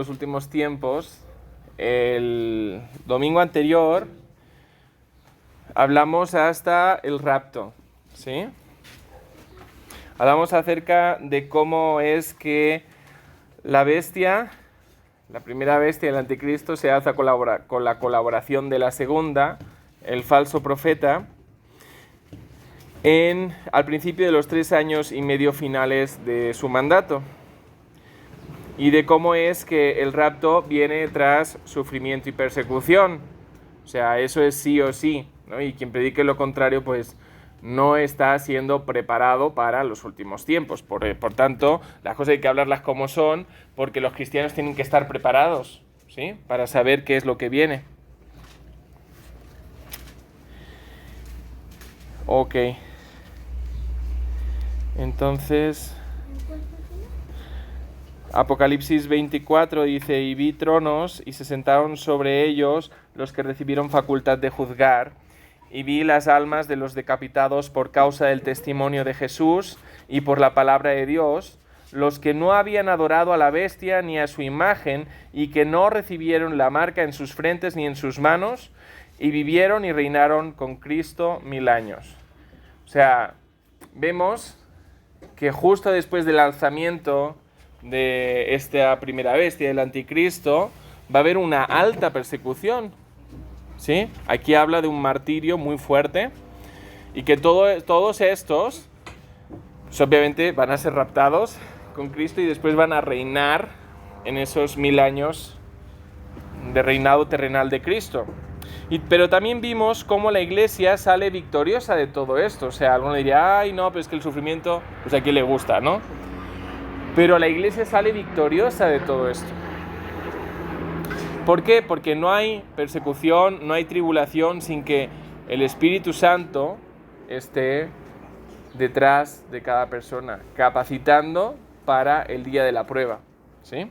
Los últimos tiempos, el domingo anterior hablamos hasta el rapto, ¿sí? Hablamos acerca de cómo es que la bestia, la primera bestia, el anticristo, se hace con la colaboración de la segunda, el falso profeta, al principio de los 3 años y medio finales de su mandato. Y de cómo es que el rapto viene tras sufrimiento y persecución. O sea, eso es sí o sí, ¿no? Y quien predique lo contrario, pues no está siendo preparado para los últimos tiempos. Por tanto, las cosas hay que hablarlas como son, porque los cristianos tienen que estar preparados, ¿sí? Para saber qué es lo que viene. Ok. Entonces, Apocalipsis 24 dice: y vi tronos, y se sentaron sobre ellos los que recibieron facultad de juzgar, y vi las almas de los decapitados por causa del testimonio de Jesús y por la palabra de Dios, los que no habían adorado a la bestia ni a su imagen, y que no recibieron la marca en sus frentes ni en sus manos, y vivieron y reinaron con Cristo 1000 años. O sea, vemos que justo después del alzamiento de esta primera bestia, del anticristo, va a haber una alta persecución, ¿sí? Aquí habla de un martirio muy fuerte, y que todos estos, pues obviamente van a ser raptados con Cristo y después van a reinar en esos 1000 años de reinado terrenal de Cristo. Pero también vimos cómo la iglesia sale victoriosa de todo esto. O sea, alguno diría, ay no, pero es que el sufrimiento, pues a quién le gusta, ¿no? Pero la iglesia sale victoriosa de todo esto. ¿Por qué? Porque no hay persecución, no hay tribulación sin que el Espíritu Santo esté detrás de cada persona, capacitando para el día de la prueba, ¿sí?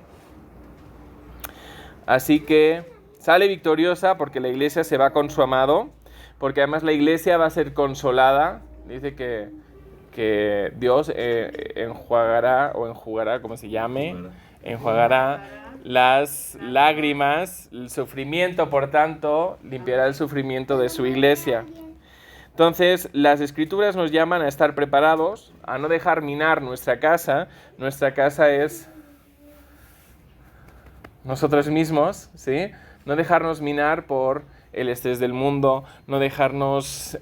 Así que sale victoriosa porque la iglesia se va con su amado, porque además la iglesia va a ser consolada. Dice que Dios enjuagará, como se llame, enjuagará las lágrimas, el sufrimiento, por tanto, limpiará el sufrimiento de su iglesia. Entonces, las Escrituras nos llaman a estar preparados, a no dejar minar nuestra casa. Nuestra casa es nosotros mismos, ¿sí? No dejarnos minar por el estrés del mundo, no dejarnos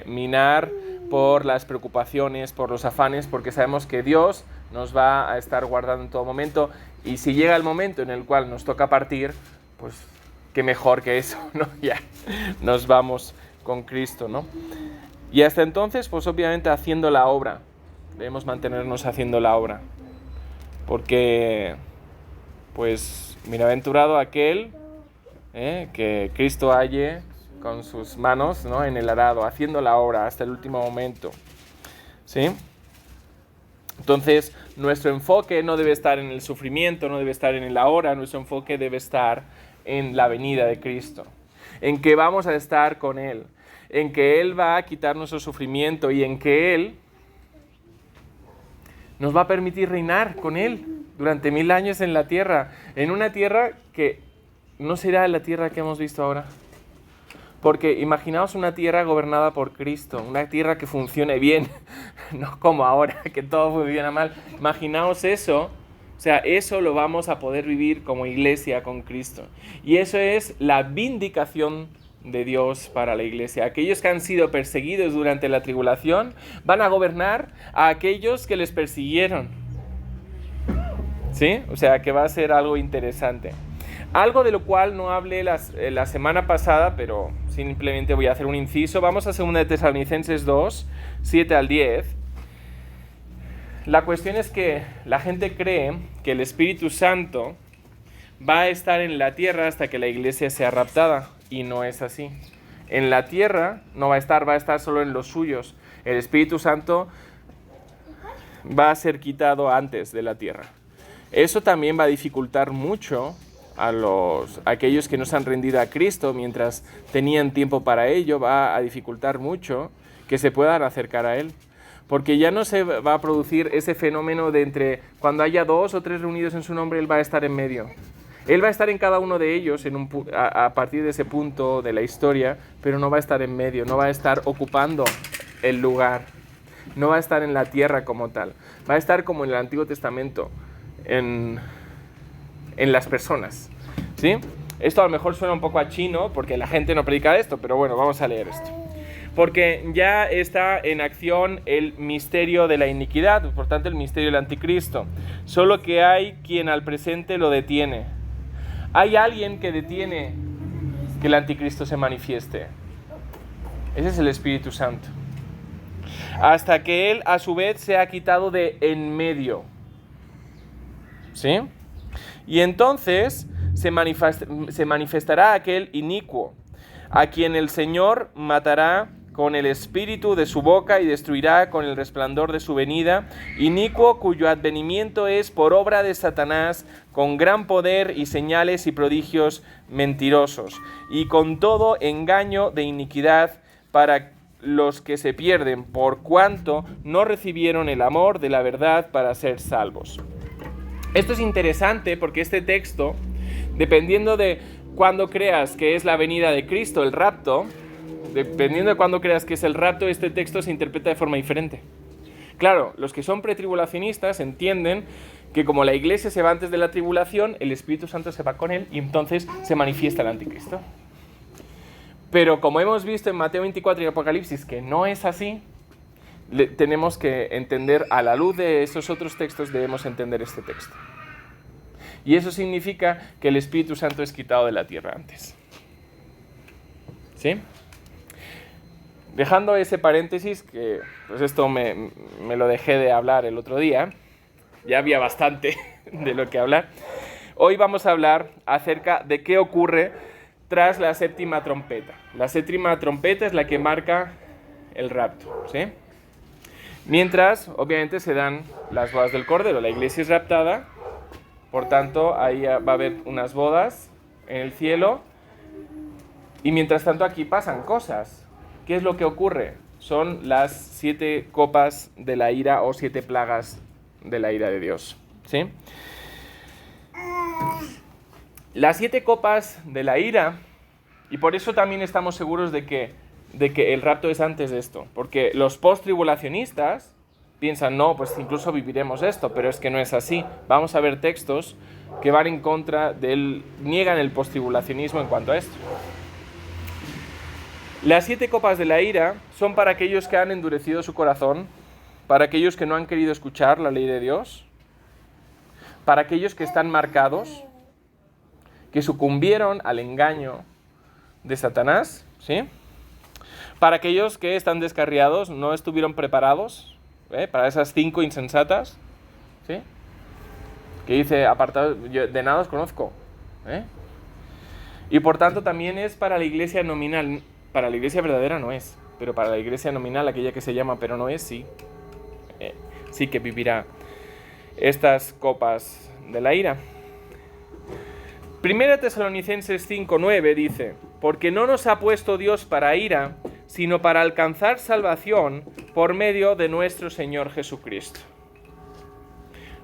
minar por las preocupaciones, por los afanes, porque sabemos que Dios nos va a estar guardando en todo momento, y si llega el momento en el cual nos toca partir, pues qué mejor que eso, ¿no? Ya nos vamos con Cristo, ¿no? Y hasta entonces, pues obviamente haciendo la obra, debemos mantenernos haciendo la obra, porque pues bienaventurado aquel que Cristo halle con sus manos, ¿no?, en el arado, haciendo la obra hasta el último momento, ¿sí? Entonces, nuestro enfoque no debe estar en el sufrimiento, no debe estar en el ahora, nuestro enfoque debe estar en la venida de Cristo, en que vamos a estar con Él, en que Él va a quitar nuestro sufrimiento y en que Él nos va a permitir reinar con Él durante 1000 años en la tierra, en una tierra que no será la tierra que hemos visto ahora. Porque imaginaos una tierra gobernada por Cristo, una tierra que funcione bien, no como ahora, que todo funciona mal. Imaginaos eso, o sea, eso lo vamos a poder vivir como iglesia con Cristo. Y eso es la vindicación de Dios para la iglesia. Aquellos que han sido perseguidos durante la tribulación van a gobernar a aquellos que les persiguieron, ¿sí? O sea, que va a ser algo interesante. Algo de lo cual no hablé la semana pasada, pero simplemente voy a hacer un inciso. Vamos a 2 de Tesalonicenses 2, 7 al 10. La cuestión es que la gente cree que el Espíritu Santo va a estar en la tierra hasta que la iglesia sea raptada, y no es así. En la tierra no va a estar solo en los suyos. El Espíritu Santo va a ser quitado antes de la tierra. Eso también va a dificultar mucho a aquellos que no se han rendido a Cristo mientras tenían tiempo para ello. Va a dificultar mucho que se puedan acercar a Él. porque ya no se va a producir ese fenómeno de entre cuando haya 2 o 3 reunidos en su nombre, Él va a estar en medio. Él va a estar en cada uno de ellos a partir de ese punto de la historia, pero no va a estar en medio, no va a estar ocupando el lugar, no va a estar en la tierra como tal, va a estar como en el Antiguo Testamento, en las personas, ¿sí? Esto a lo mejor suena un poco a chino, porque la gente no predica esto, pero bueno, vamos a leer esto. Porque ya está en acción el misterio de la iniquidad, por tanto el misterio del anticristo, solo que hay quien al presente lo detiene. Hay alguien que detiene que el anticristo se manifieste. Ese es el Espíritu Santo. Hasta que él a su vez se ha quitado de en medio. ¿Sí? Y entonces se manifestará aquel inicuo, a quien el Señor matará con el espíritu de su boca y destruirá con el resplandor de su venida, inicuo cuyo advenimiento es por obra de Satanás, con gran poder y señales y prodigios mentirosos, y con todo engaño de iniquidad para los que se pierden, por cuanto no recibieron el amor de la verdad para ser salvos. Esto es interesante porque este texto, dependiendo de cuándo creas que es la venida de Cristo, el rapto, dependiendo de cuándo creas que es el rapto, este texto se interpreta de forma diferente. Claro, los que son pretribulacionistas entienden que como la iglesia se va antes de la tribulación, el Espíritu Santo se va con él y entonces se manifiesta el anticristo. Pero como hemos visto en Mateo 24 y Apocalipsis que no es así, tenemos que entender, a la luz de esos otros textos, debemos entender este texto. Y eso significa que el Espíritu Santo es quitado de la tierra antes. ¿Sí? Dejando ese paréntesis, que pues esto me lo dejé de hablar el otro día, ya había bastante de lo que hablar. Hoy vamos a hablar acerca de qué ocurre tras la séptima trompeta. La séptima trompeta es la que marca el rapto, ¿sí? Mientras, obviamente, se dan las bodas del Cordero. La iglesia es raptada, por tanto, ahí va a haber unas bodas en el cielo. Y mientras tanto, aquí pasan cosas. ¿Qué es lo que ocurre? Son las 7 copas de la ira o 7 plagas de la ira de Dios, ¿sí? Las 7 copas de la ira, y por eso también estamos seguros de que el rapto es antes de esto, porque los post-tribulacionistas piensan, no, pues incluso viviremos esto, pero es que no es así. Vamos a ver textos que van en contra niegan el post-tribulacionismo en cuanto a esto. Las 7 copas de la ira son para aquellos que han endurecido su corazón, para aquellos que no han querido escuchar la ley de Dios, para aquellos que están marcados, que sucumbieron al engaño de Satanás, ¿sí? Para aquellos que están descarriados, no estuvieron preparados, para esas 5 insensatas, ¿sí? Que dice, apartados, de nada os conozco, Y por tanto también es para la iglesia nominal. Para la iglesia verdadera no es, pero para la iglesia nominal, aquella que se llama pero no es, sí. Sí que vivirá estas copas de la ira. Primera Tesalonicenses 5:9 dice, porque no nos ha puesto Dios para ira, sino para alcanzar salvación por medio de nuestro Señor Jesucristo.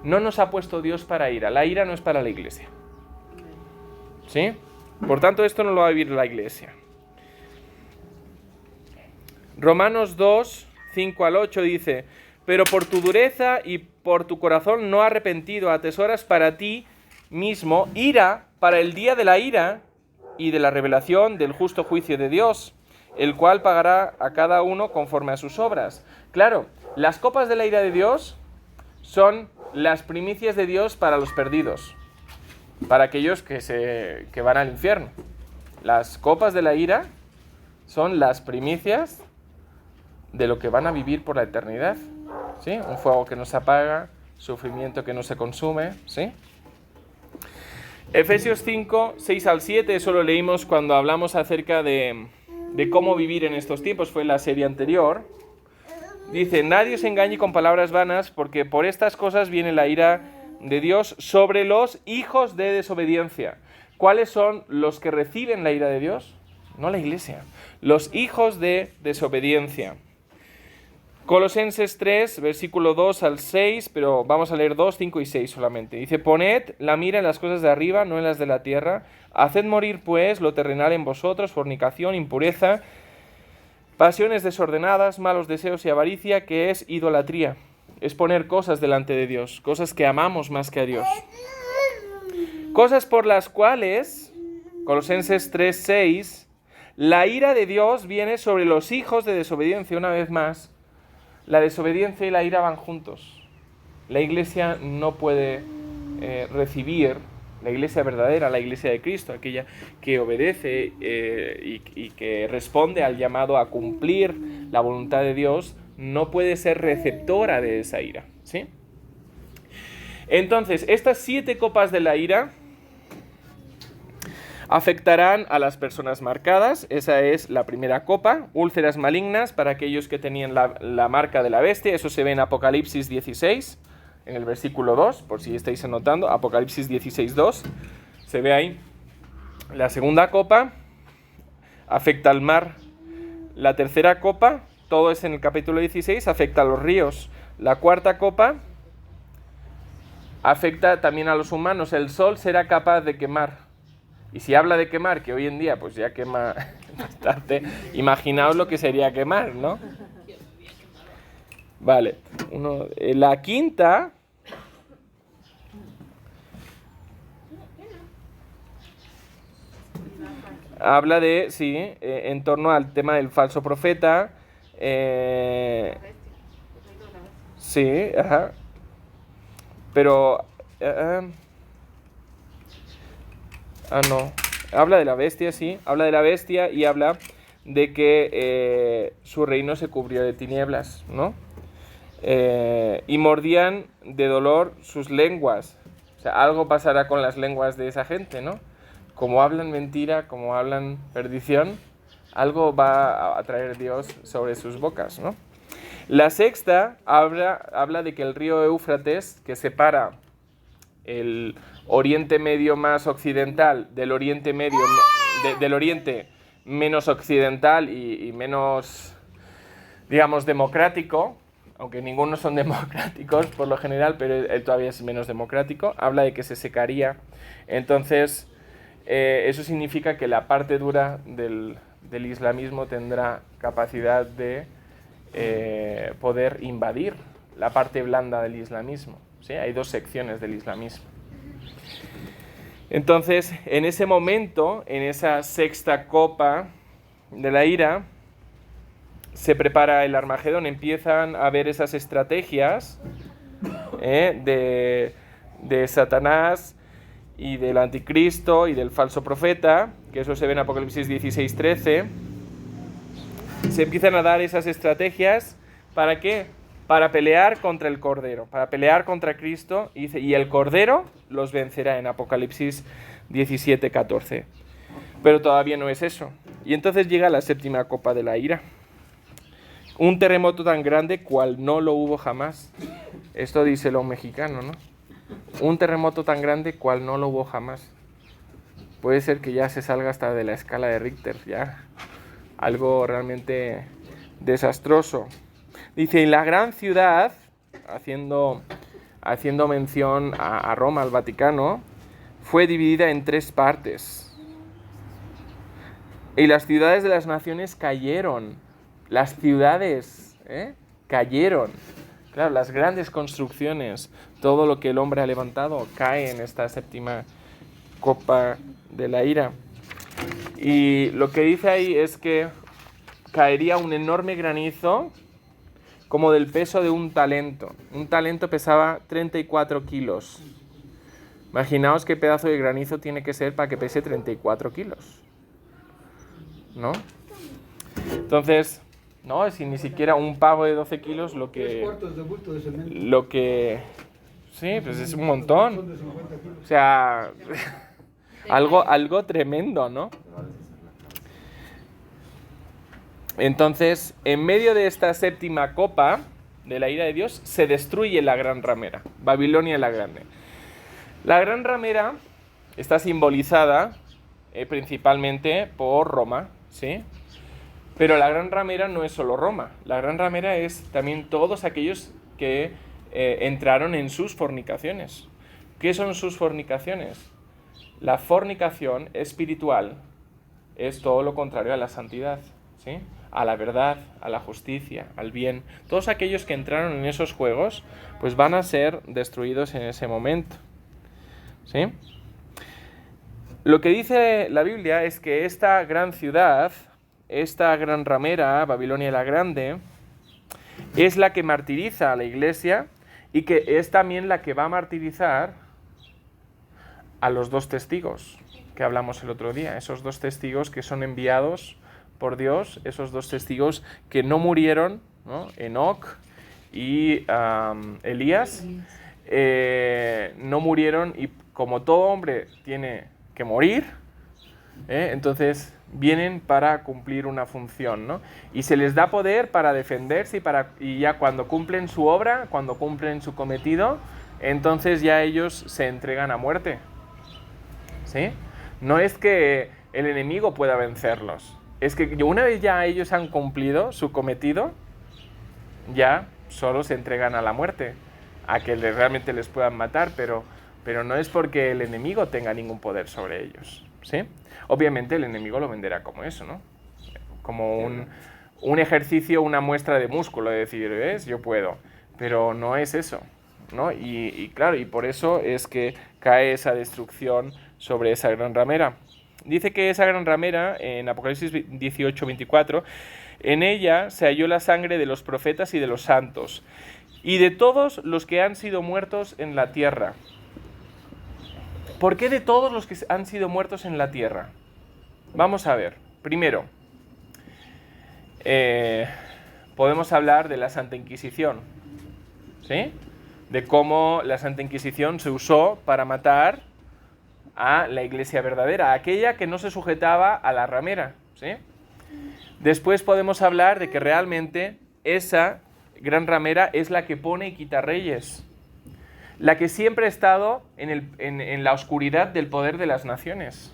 No nos ha puesto Dios para ira. La ira no es para la iglesia. ¿Sí? Por tanto, esto no lo va a vivir la iglesia. Romanos 2, 5 al 8 dice, pero por tu dureza y por tu corazón no arrepentido atesoras para ti mismo ira para el día de la ira y de la revelación del justo juicio de Dios, el cual pagará a cada uno conforme a sus obras. Claro, las copas de la ira de Dios son las primicias de Dios para los perdidos, para aquellos que van al infierno. Las copas de la ira son las primicias de lo que van a vivir por la eternidad, ¿sí? Un fuego que no se apaga, sufrimiento que no se consume, ¿sí? Efesios 5, 6 al 7, eso lo leímos cuando hablamos acerca de cómo vivir en estos tiempos, fue en la serie anterior. Dice, nadie os engañe con palabras vanas, porque por estas cosas viene la ira de Dios sobre los hijos de desobediencia. ¿Cuáles son los que reciben la ira de Dios? No la iglesia, los hijos de desobediencia. Colosenses 3, versículo 2 al 6, pero vamos a leer 2, 5 y 6 solamente. Dice, poned la mira en las cosas de arriba, no en las de la tierra. Haced morir, pues, lo terrenal en vosotros, fornicación, impureza, pasiones desordenadas, malos deseos y avaricia, que es idolatría. Es poner cosas delante de Dios, cosas que amamos más que a Dios. Cosas por las cuales, Colosenses 3, 6, la ira de Dios viene sobre los hijos de desobediencia. Una vez más, la desobediencia y la ira van juntos. La iglesia no puede recibir, la iglesia verdadera, la iglesia de Cristo, aquella que obedece y que responde al llamado a cumplir la voluntad de Dios, no puede ser receptora de esa ira, ¿sí? Entonces, estas 7 copas de la ira afectarán a las personas marcadas. Esa es la primera copa. Úlceras malignas para aquellos que tenían la marca de la bestia. Eso se ve en Apocalipsis 16, en el versículo 2, por si estáis anotando. Apocalipsis 16, 2. Se ve ahí. La segunda copa afecta al mar. La tercera copa, todo es en el capítulo 16, afecta a los ríos. La cuarta copa afecta también a los humanos. El sol será capaz de quemar. Y si habla de quemar, que hoy en día pues ya quema bastante, imaginaos lo que sería quemar, ¿no? Vale. La quinta habla de, sí, en torno al tema del falso profeta. Sí, ajá. Pero... no. Habla de la bestia, sí. Habla de la bestia y habla de que su reino se cubrió de tinieblas, ¿no? Y mordían de dolor sus lenguas. O sea, algo pasará con las lenguas de esa gente, ¿no? Como hablan mentira, como hablan perdición, algo va a traer Dios sobre sus bocas, ¿no? La sexta habla de que el río Éufrates, que separa el Oriente Medio más occidental del Oriente Medio del Oriente menos occidental y menos, digamos, democrático, aunque ninguno son democráticos por lo general, pero él todavía es menos democrático, habla de que se secaría. Entonces, eso significa que la parte dura del islamismo tendrá capacidad de poder invadir la parte blanda del islamismo, ¿sí? Hay 2 secciones del islamismo. Entonces, en ese momento, en esa sexta copa de la ira, se prepara el Armagedón, empiezan a ver esas estrategias de Satanás y del anticristo y del falso profeta, que eso se ve en Apocalipsis 16, 13. Se empiezan a dar esas estrategias, ¿para qué? Para pelear contra el Cordero, para pelear contra Cristo, y dice, y el Cordero los vencerá en Apocalipsis 17, 14. Pero todavía no es eso. Y entonces llega la séptima copa de la ira. Un terremoto tan grande cual no lo hubo jamás. Esto dice lo mexicano, ¿no? Un terremoto tan grande cual no lo hubo jamás. Puede ser que ya se salga hasta de la escala de Richter, ya. Algo realmente desastroso. Dice, y la gran ciudad, haciendo mención a Roma, al Vaticano, fue dividida en 3 partes. Y las ciudades de las naciones cayeron. Las ciudades cayeron. Claro, las grandes construcciones, todo lo que el hombre ha levantado, cae en esta séptima copa de la ira. Y lo que dice ahí es que caería un enorme granizo como del peso de un talento. Un talento pesaba 34 kilos. Imaginaos qué pedazo de granizo tiene que ser para que pese 34 kilos. ¿No? Entonces, no, si ni siquiera un pavo de 12 kilos lo que... 3 cuartos de bulto de cemento. Lo que... Sí, pues es un montón. O sea, algo tremendo, ¿no? Entonces, en medio de esta séptima copa de la ira de Dios, se destruye la gran ramera, Babilonia la Grande. La gran ramera está simbolizada principalmente por Roma, ¿sí? Pero la gran ramera no es solo Roma. La gran ramera es también todos aquellos que entraron en sus fornicaciones. ¿Qué son sus fornicaciones? La fornicación espiritual es todo lo contrario a la santidad, ¿sí? A la verdad, a la justicia, al bien. Todos aquellos que entraron en esos juegos, pues van a ser destruidos en ese momento, ¿sí? Lo que dice la Biblia es que esta gran ciudad, esta gran ramera, Babilonia la Grande, es la que martiriza a la iglesia y que es también la que va a martirizar a los dos testigos que hablamos el otro día, esos dos testigos que son enviados por Dios, esos dos testigos que no murieron, ¿no? Enoc y Elías, no murieron, y como todo hombre tiene que morir, entonces vienen para cumplir una función, ¿no? Y se les da poder para defenderse y ya cuando cumplen su obra, cuando cumplen su cometido, entonces ya ellos se entregan a muerte, ¿sí? No es que el enemigo pueda vencerlos, es que una vez ya ellos han cumplido su cometido, ya solo se entregan a la muerte, a que realmente les puedan matar, pero no es porque el enemigo tenga ningún poder sobre ellos, ¿sí? Obviamente el enemigo lo venderá como eso, ¿no? Como un ejercicio, una muestra de músculo, de decir, ¿ves? Yo puedo, pero no es eso, ¿no? Y claro, y por eso es que cae esa destrucción sobre esa gran ramera. Dice que esa gran ramera, en Apocalipsis 18:24, en ella se halló la sangre de los profetas y de los santos, y de todos los que han sido muertos en la tierra. ¿Por qué de todos los que han sido muertos en la tierra? Vamos a ver. Primero, podemos hablar de la Santa Inquisición, ¿sí? De cómo la Santa Inquisición se usó para matar a la iglesia verdadera, aquella que no se sujetaba a la ramera, ¿sí? Después podemos hablar de que realmente esa gran ramera es la que pone y quita reyes, la que siempre ha estado en la oscuridad del poder de las naciones,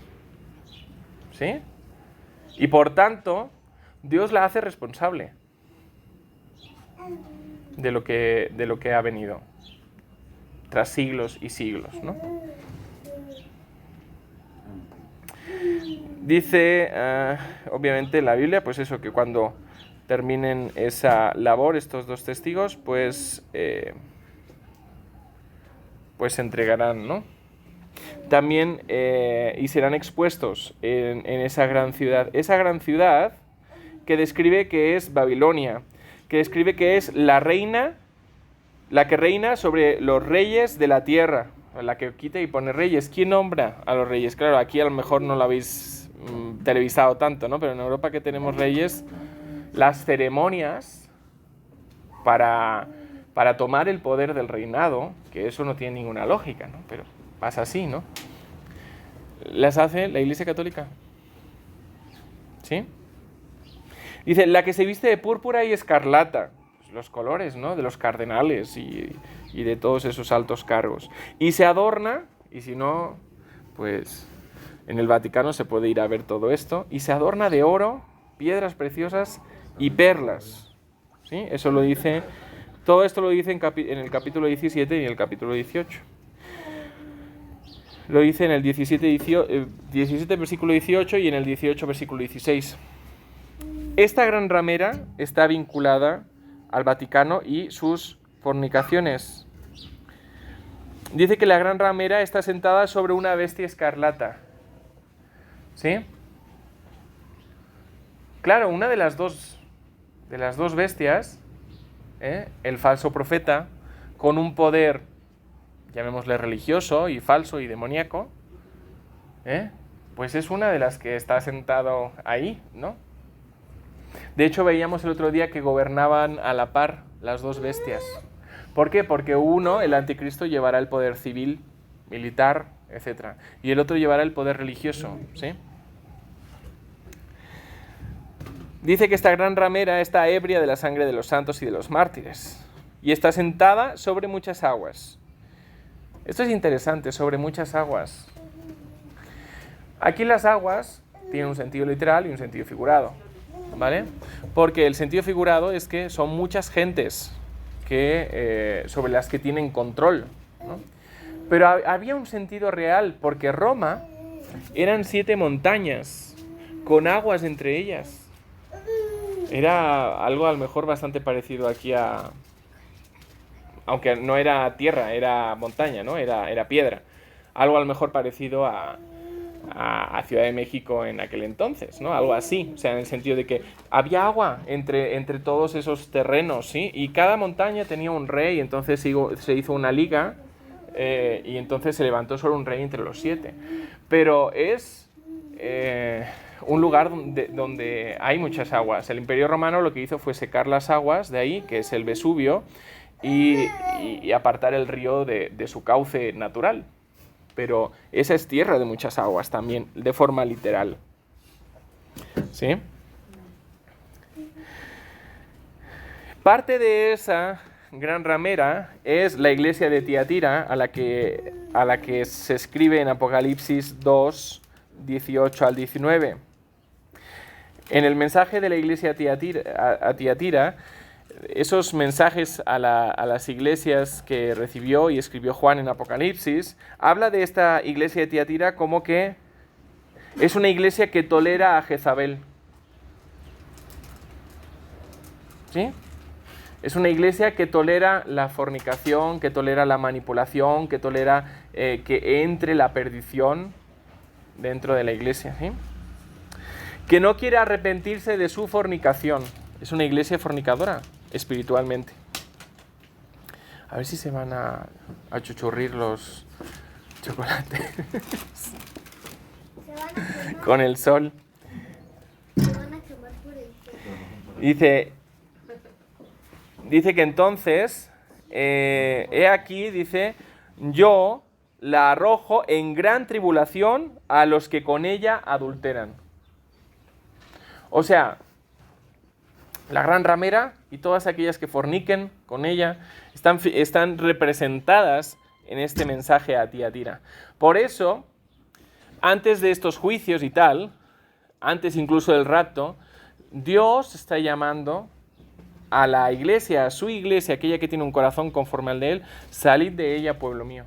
¿sí? Y por tanto, Dios la hace responsable de lo que ha venido tras siglos y siglos, ¿no? Dice, obviamente en la Biblia, pues eso, que cuando terminen esa labor, estos dos testigos, pues se entregarán, ¿no? También, y serán expuestos en esa gran ciudad. Esa gran ciudad que describe que es Babilonia, que describe que es la reina, la que reina sobre los reyes de la tierra, la que quita y pone reyes. ¿Quién nombra a los reyes? Claro, aquí a lo mejor no lo habéis televisado tanto, ¿no? Pero en Europa, que tenemos reyes, las ceremonias para tomar el poder del reinado, que eso no tiene ninguna lógica, ¿no? Pero pasa así, ¿no? Las hace la Iglesia Católica, ¿sí? Dice, la que se viste de púrpura y escarlata, los colores, ¿no? De los cardenales y de todos esos altos cargos. Y se adorna, y si no, pues en el Vaticano se puede ir a ver todo esto, y se adorna de oro, piedras preciosas y perlas, ¿sí? Eso lo dice, todo esto lo dice en el capítulo 17 y en el capítulo 18. Lo dice en el 17 versículo 18 y en el 18 versículo 16. Esta gran ramera está vinculada al Vaticano y sus fornicaciones. Dice que la gran ramera está sentada sobre una bestia escarlata, ¿sí? Claro, una de las dos bestias, el falso profeta, con un poder, llamémosle religioso y falso y demoníaco, pues es una de las que está sentado ahí, ¿no? De hecho, veíamos el otro día que gobernaban a la par las dos bestias. ¿Por qué? Porque uno, el anticristo, llevará el poder civil, militar, etc. Y el otro llevará el poder religioso, ¿sí? Dice que esta gran ramera está ebria de la sangre de los santos y de los mártires. Y está sentada sobre muchas aguas. Esto es interesante, sobre muchas aguas. Aquí las aguas tienen un sentido literal y un sentido figurado, ¿vale? Porque el sentido figurado es que son muchas gentes sobre las que tienen control, ¿no? Pero había un sentido real, porque Roma eran 7 montañas, con aguas entre ellas. Era algo a lo mejor bastante parecido aquí aunque no era tierra, era montaña, ¿no? Era piedra. Algo a lo mejor parecido a Ciudad de México en aquel entonces, ¿no? Algo así, o sea, en el sentido de que había agua entre todos esos terrenos, ¿sí? Y cada montaña tenía un rey, entonces se hizo una liga, y entonces se levantó solo un rey entre los 7. Pero es un lugar donde hay muchas aguas. El Imperio Romano lo que hizo fue secar las aguas de ahí, que es el Vesubio, y apartar el río de su cauce natural. Pero esa es tierra de muchas aguas también, de forma literal. ¿Sí? Parte de esa gran ramera es la iglesia de Tiatira, a la que se escribe en Apocalipsis 2, 18 al 19. En el mensaje de la iglesia a Tiatira, esos mensajes a las iglesias que recibió y escribió Juan en Apocalipsis, habla de esta iglesia de Tiatira como que es una iglesia que tolera a Jezabel. ¿Sí? Es una iglesia que tolera la fornicación, que tolera la manipulación, que tolera que entre la perdición dentro de la iglesia, ¿sí? Que no quiere arrepentirse de su fornicación. Es una iglesia fornicadora espiritualmente. A ver si se van a chuchurrir los chocolates con el sol. Dice que entonces, he aquí, dice, yo la arrojo en gran tribulación a los que con ella adulteran. O sea, la gran ramera y todas aquellas que forniquen con ella están representadas en este mensaje a Tiatira. Por eso, antes de estos juicios y tal, antes incluso del rapto, Dios está llamando a la iglesia, a su iglesia, aquella que tiene un corazón conforme al de él: salid de ella, pueblo mío,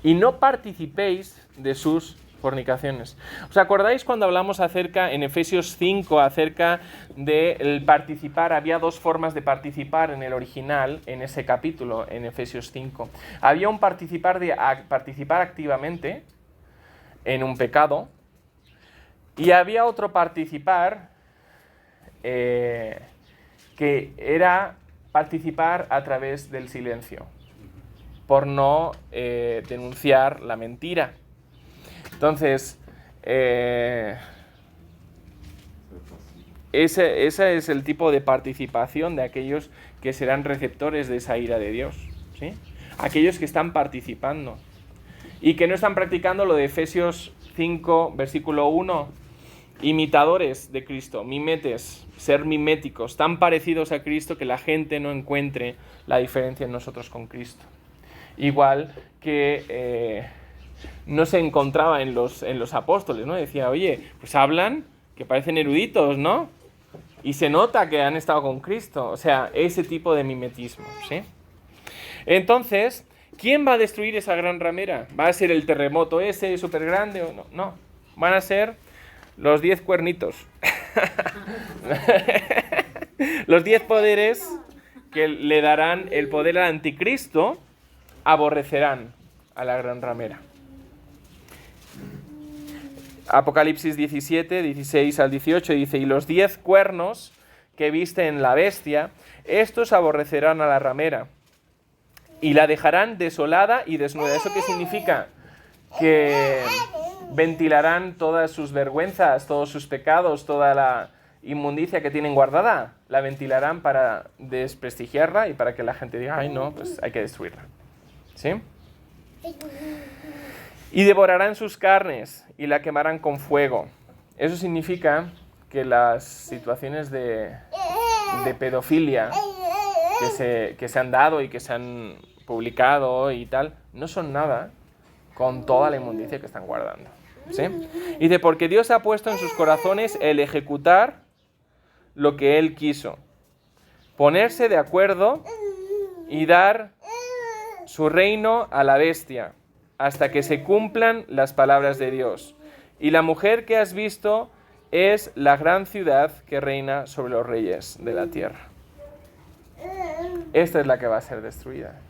y no participéis de sus fornicaciones. ¿Os acordáis cuando hablamos en Efesios 5, acerca del participar? Había 2 formas de participar en el original, en ese capítulo, en Efesios 5. Había un participar activamente en un pecado, y había otro participar que era participar a través del silencio, por no denunciar la mentira. Entonces, ese es el tipo de participación de aquellos que serán receptores de esa ira de Dios, ¿sí? Aquellos que están participando y que no están practicando lo de Efesios 5, versículo 1, imitadores de Cristo, mimetes, ser miméticos, tan parecidos a Cristo que la gente no encuentre la diferencia en nosotros con Cristo. Igual que no se encontraba en los apóstoles, ¿no? Decía, oye, pues hablan que parecen eruditos, ¿no? Y se nota que han estado con Cristo. O sea, ese tipo de mimetismo, ¿sí? Entonces, ¿quién va a destruir esa gran ramera? ¿Va a ser el terremoto ese súper grande o no? No, van a ser los 10 cuernitos. Los 10 poderes que le darán el poder al anticristo aborrecerán a la gran ramera. Apocalipsis 17, 16 al 18 dice: y los 10 cuernos que viste en la bestia, estos aborrecerán a la ramera y la dejarán desolada y desnuda. ¿Eso qué significa? Que ventilarán todas sus vergüenzas, todos sus pecados, toda la inmundicia que tienen guardada, la ventilarán para desprestigiarla y para que la gente diga, ay no, pues hay que destruirla. ¿Sí? Y devorarán sus carnes y la quemarán con fuego. Eso significa que las situaciones de pedofilia que se han dado y que se han publicado y tal, no son nada con toda la inmundicia que están guardando, ¿sí? Y dice, porque Dios ha puesto en sus corazones el ejecutar lo que él quiso. Ponerse de acuerdo y dar su reino a la bestia, hasta que se cumplan las palabras de Dios. Y la mujer que has visto es la gran ciudad que reina sobre los reyes de la tierra. Esta es la que va a ser destruida.